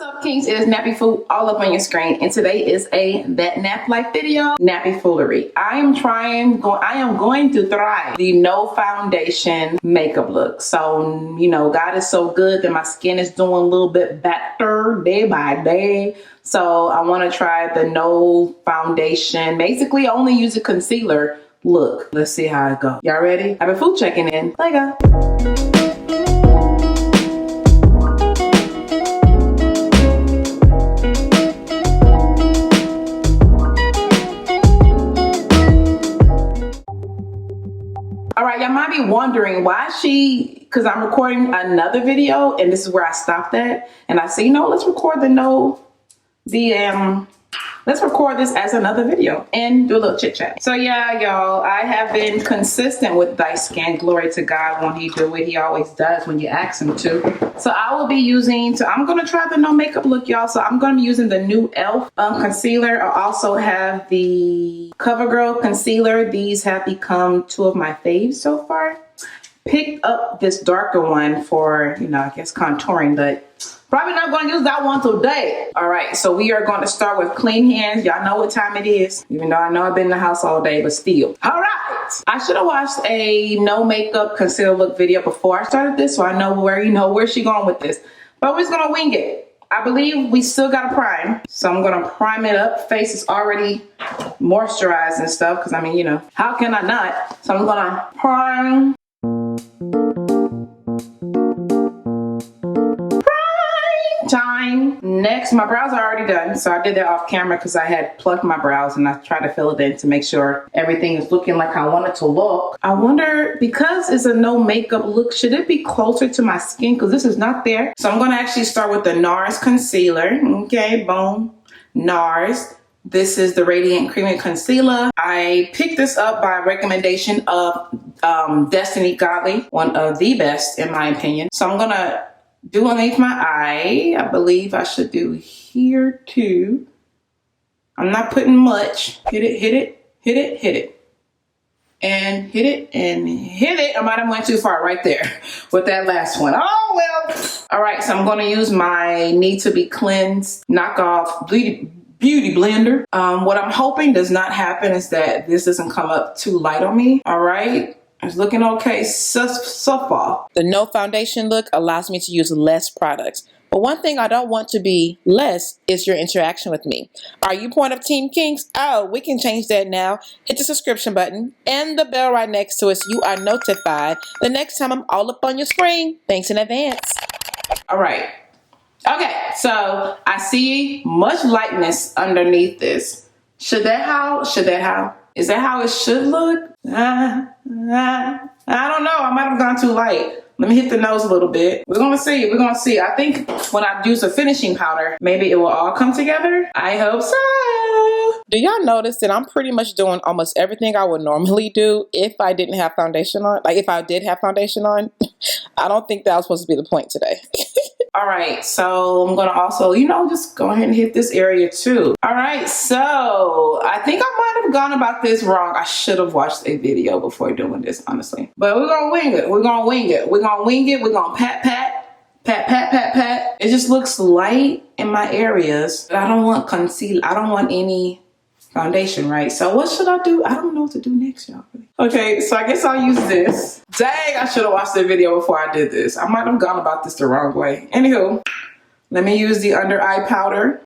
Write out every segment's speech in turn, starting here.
up, Kings? It is NappyFu all up on your screen, and today is a That Nap Life video, Nappy Foolery. I am going to try the no foundation makeup look. So, you know, God is so good that my skin is doing a little bit better day by day. So I want to try the no foundation, basically only use a concealer look. Let's see how it goes. Y'all ready? I've been food checking in. There you go. All right, y'all might be wondering why because I'm recording another video and this is where I stopped at. And I say, no, let's record let's record this as another video and do a little chit chat. So yeah, y'all, I have been consistent with Dice Skin. Glory to God when he do it. He always does when you ask him to. So I will be I'm going to try the no makeup look, y'all. So I'm going to be using the new e.l.f. concealer. I also have the CoverGirl concealer. These have become two of my faves so far. Picked up this darker one for, you know, I guess contouring, but probably not going to use that one today. All right, so we are going to start with clean hands. Y'all know what time it is, even though I know I've been in the house all day, but still. All right, I should have watched a no makeup concealer look video before I started this, so I know where she going with this. But we're just going to wing it. I believe we still got to prime, so I'm going to prime it up. Face is already moisturized and stuff, because I mean, you know, how can I not? So I'm going to prime. Time. Next, my brows are already done, so I did that off camera because I had plucked my brows and I tried to fill it in to make sure everything is looking like I want it to look. I wonder, because it's a no makeup look, should it be closer to my skin? Because this is not there. So I'm going to actually start with the NARS concealer. Okay, boom. NARS. This is the Radiant Creamy Concealer. I picked this up by recommendation of Destiny Godly, one of the best in my opinion. So I'm going to do underneath my eye. I believe I should do here too. I'm not putting much. Hit it, hit it, hit it, hit it. And hit it and hit it. I might have went too far right there with that last one. Oh well. All right, so I'm going to use my Need to Be Cleansed knockoff beauty blender. What I'm hoping does not happen is that this doesn't come up too light on me. All right. It's looking okay so far. The no foundation look allows me to use less products. But one thing I don't want to be less is your interaction with me. Are you part of Team Kinks? Oh, we can change that now. Hit the subscription button and the bell right next to us. You are notified the next time I'm all up on your screen. Thanks in advance. All right. Okay, so I see much lightness underneath this. Is that how it should look? I don't know. I might have gone too light. Let me hit the nose a little bit. We're gonna see. We're gonna see. I think when I use a finishing powder, maybe it will all come together. I hope so. Do y'all notice that I'm pretty much doing almost everything I would normally do if I didn't have foundation on? Like if I did have foundation on, I don't think that was supposed to be the point today. All right, so I'm gonna also, you know, just go ahead and hit this area too. All right, so I think I might have gone about this wrong. I should have watched a video before doing this, honestly. But we're gonna wing it. We're gonna wing it. We're gonna wing it. We're gonna pat, pat, pat, pat, pat, pat. It just looks light in my areas. But I don't want concealer. I don't want any foundation, right? So what should I do? I don't know what to do next, y'all. Okay, so I guess I'll use this. Dang, I should have watched the video before I did this. I might have gone about this the wrong way. Anywho, let me use the under eye powder.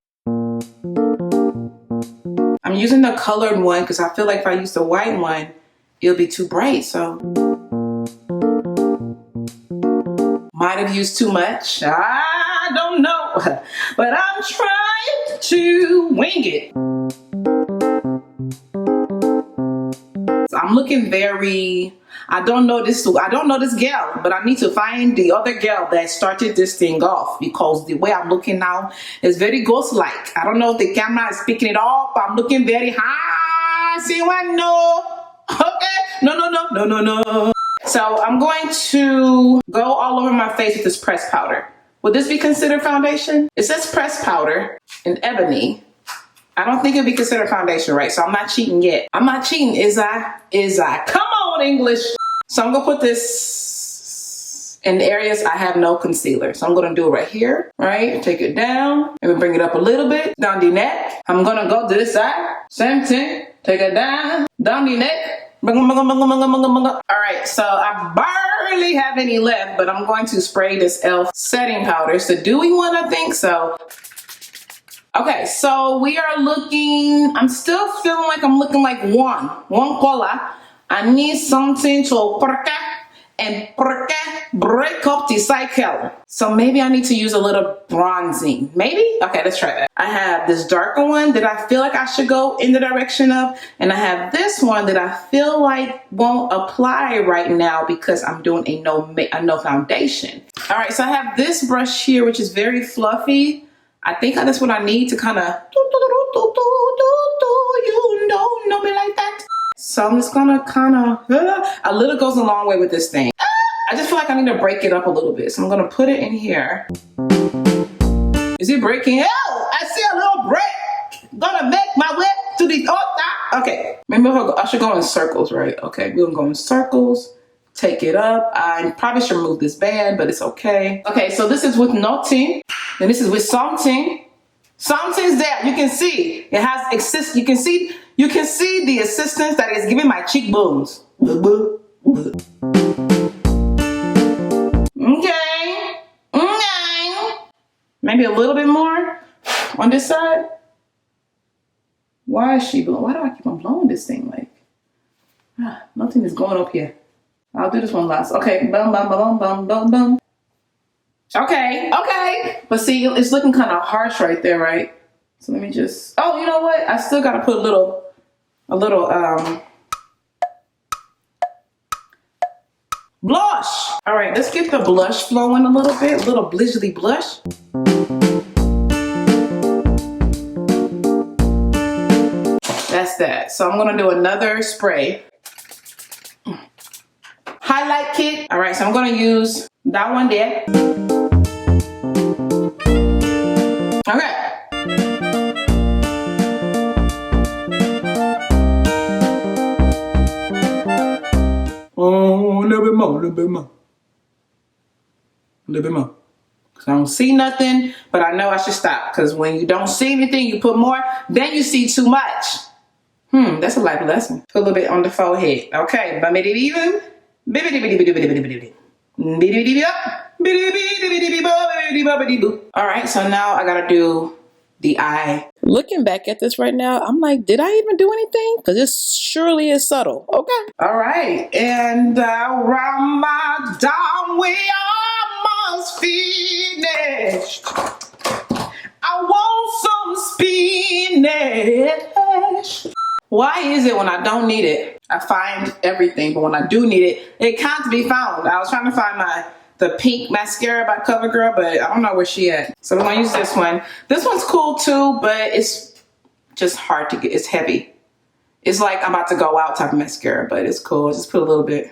I'm using the colored one because I feel like if I use the white one, it'll be too bright, so. Might have used too much. I don't know, but I'm trying to wing it. I'm looking very, I don't know this gal, but I need to find the other gal that started this thing off because the way I'm looking now is very ghost-like. I don't know if the camera is picking it up. I'm looking very high. See what? No. Okay. No. So I'm going to go all over my face with this pressed powder. Would this be considered foundation? It says pressed powder in ebony. I don't think it'd be considered foundation, right? So I'm not cheating yet. I'm not cheating, is I? Come on, English. So I'm gonna put this in the areas I have no concealer. So I'm gonna do it right here, right? Take it down and we bring it up a little bit, down the neck. I'm gonna go to this side, same thing, take it down the neck. All right, so I barely have any left, but I'm going to spray this e.l.f. setting powder. It's the dewy one, I think, so. Okay, so we are looking, I'm still feeling like I'm looking like one color. I need something to break up the cycle. So maybe I need to use a little bronzing. Maybe? Okay, let's try that. I have this darker one that I feel like I should go in the direction of, and I have this one that I feel like won't apply right now because I'm doing a no foundation. All right, so I have this brush here, which is very fluffy. I think that's what I need to kind of you know me like that. So I'm just gonna kind of, a little goes a long way with this thing. I just feel like I need to break it up a little bit. So I'm gonna put it in here. Is it breaking? Oh, I see a little break. Gonna make my way to the altar. Okay, maybe I should go in circles, right? Okay, we're gonna go in circles. Take it up. I probably should remove this band, but it's okay. Okay, so this is with nothing. And this is with something. Something's there. You can see. It has you can see the assistance that is giving my cheekbones. Okay. Okay. Maybe a little bit more on this side. Why is she blowing? Why do I keep on blowing this thing? Like, nothing is going up here. I'll do this one last. Okay. Bum, bum, bum, bum, bum, bum. Okay. Okay. But see, it's looking kind of harsh right there, right? So let me just, oh, you know what? I still got to put a little blush. All right, let's get the blush flowing a little bit. A little blizzly blush. That's that. So I'm going to do another spray. Highlight kit. All right, so I'm going to use that one there. Okay. Oh, a little bit more, a little bit more. A little bit more. Because I don't see nothing, but I know I should stop. Because when you don't see anything, you put more, then you see too much. That's a life lesson. Put a little bit on the forehead. Okay. All right, so now I gotta do the eye. Looking back at this right now, I'm like, did I even do anything? Because it surely is subtle. Okay. All right, and Ramadan, we almost finished. I want some spinach. Why is it when I don't need it, I find everything, but when I do need it, it can't be found? I was trying to find the pink mascara by CoverGirl, but I don't know where she at. So I'm gonna use this one. This one's cool too, but it's just hard to get. It's heavy. It's like I'm about to go out type of mascara, but it's cool. Just put a little bit.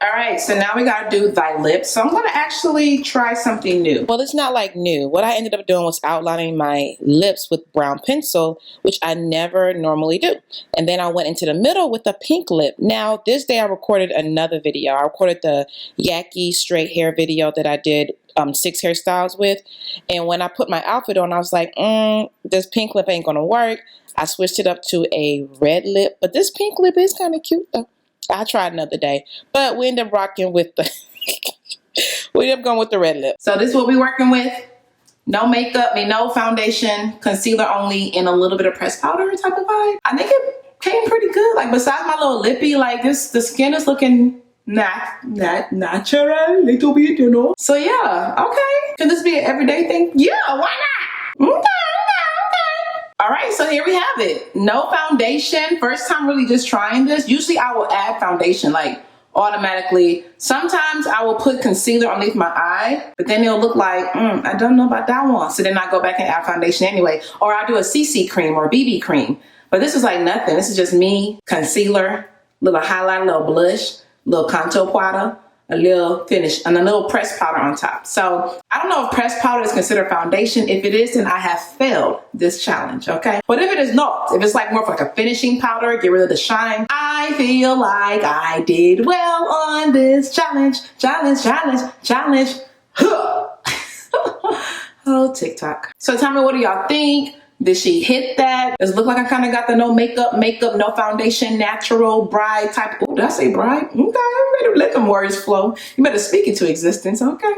All right, so now we gotta do thy lips. So I'm gonna actually try something new. Well, it's not like new. What I ended up doing was outlining my lips with brown pencil, which I never normally do. And then I went into the middle with a pink lip. Now, this day I recorded another video. I recorded the Yaki straight hair video that I did 6 hairstyles with. And when I put my outfit on, I was like, this pink lip ain't gonna work. I switched it up to a red lip, but this pink lip is kind of cute though. I'll try it another day. But we ended up rocking with the we ended up going with the red lip. So this is what we're working with. No makeup, no foundation, concealer only, and a little bit of pressed powder type of vibe. I think it came pretty good. Like besides my little lippy, like the skin is looking natural, little bit, you know. So yeah, okay. Can this be an everyday thing? Yeah, why not? Okay. All right, so here we have it. No foundation. First time really just trying this. Usually I will add foundation like automatically. Sometimes I will put concealer underneath my eye, but then it'll look like, I don't know about that one. So then I go back and add foundation anyway. Or I'll do a CC cream or a BB cream. But this is like nothing. This is just me, concealer, little highlight, little blush, little contour powder, a little finish and a little pressed powder on top. So I don't know if pressed powder is considered foundation. If it is, then I have failed this challenge, okay? But if it is not, if it's like more of like a finishing powder, get rid of the shine, I feel like I did well on this challenge. Oh, TikTok. So tell me, what do y'all think? Did she hit that? Does it look like I kind of got the no makeup, no foundation, natural bride type? Oh, did I say bride? Okay, I better let them words flow. You better speak it to existence, okay?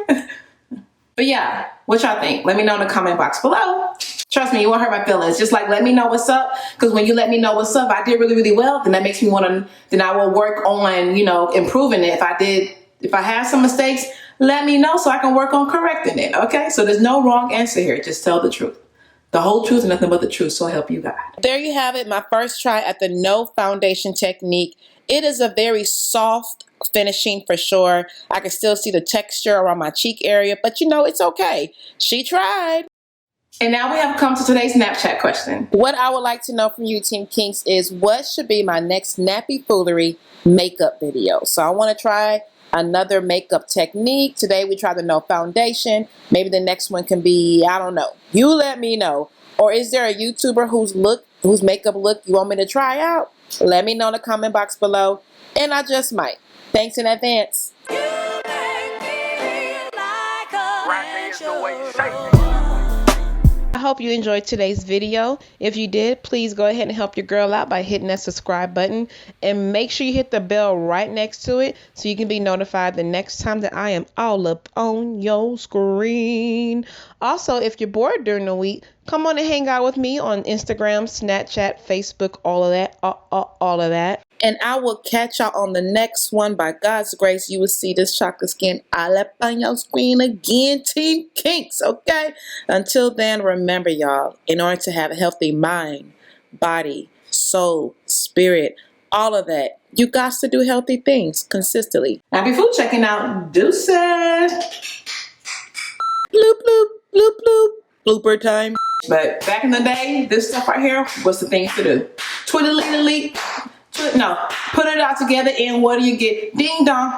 But yeah, what y'all think? Let me know in the comment box below. Trust me, you won't hurt my feelings. Just like, let me know what's up. Because when you let me know what's up, I did really, really well. Then that makes me want to, then I will work on, you know, improving it. If I have some mistakes, let me know so I can work on correcting it, okay? So there's no wrong answer here. Just tell the truth. The whole truth and nothing but the truth, so help you God. There you have it, my first try at the no foundation technique. It is a very soft finishing for sure. I can still see the texture around my cheek area, but you know, it's okay. She tried. And now we have come to today's Snapchat question. What I would like to know from you, Team Kinks, is what should be my next nappy foolery makeup video? So I want to try another makeup technique. Today we tried the no foundation. Maybe the next one can be, I don't know. You let me know. Or is there a YouTuber whose makeup look you want me to try out? Let me know in the comment box below. And I just might. Thanks in advance. You make me like a I hope you enjoyed today's video. If you did, please go ahead and help your girl out by hitting that subscribe button, and make sure you hit the bell right next to it so you can be notified the next time that I am all up on your screen. Also, if you're bored during the week, come on and hang out with me on Instagram, Snapchat, Facebook, all of that. And I will catch y'all on the next one. By God's grace, you will see this chocolate skin all up on your screen again, Team Kinks, okay? Until then, remember, y'all, in order to have a healthy mind, body, soul, spirit, all of that, you got to do healthy things consistently. NappyFu checking out. Deuces. Bloop, bloop, bloop, bloop. Blooper time. But back in the day, this stuff right here was the thing to do. Twiddly-lee. No, put it all together and what do you get? Ding dong.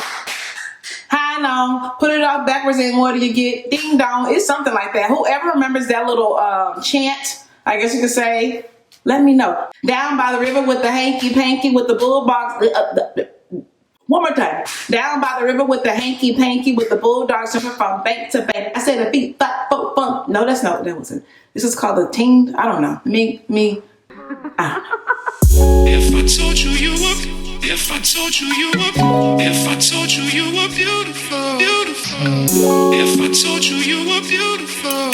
High long. Put it all backwards and what do you get? Ding dong. It's something like that. Whoever remembers that little chant, I guess you could say, let me know. Down by the river with the hanky-panky with the bulldogs. One more time. Down by the river with the hanky-panky with the bulldogs jumping from bank to bank. I said the feet, bump. No, that wasn't. This is called the ting. I don't know. I don't know. If I told you you were beautiful, if I told you you were beautiful, if I told you you were beautiful.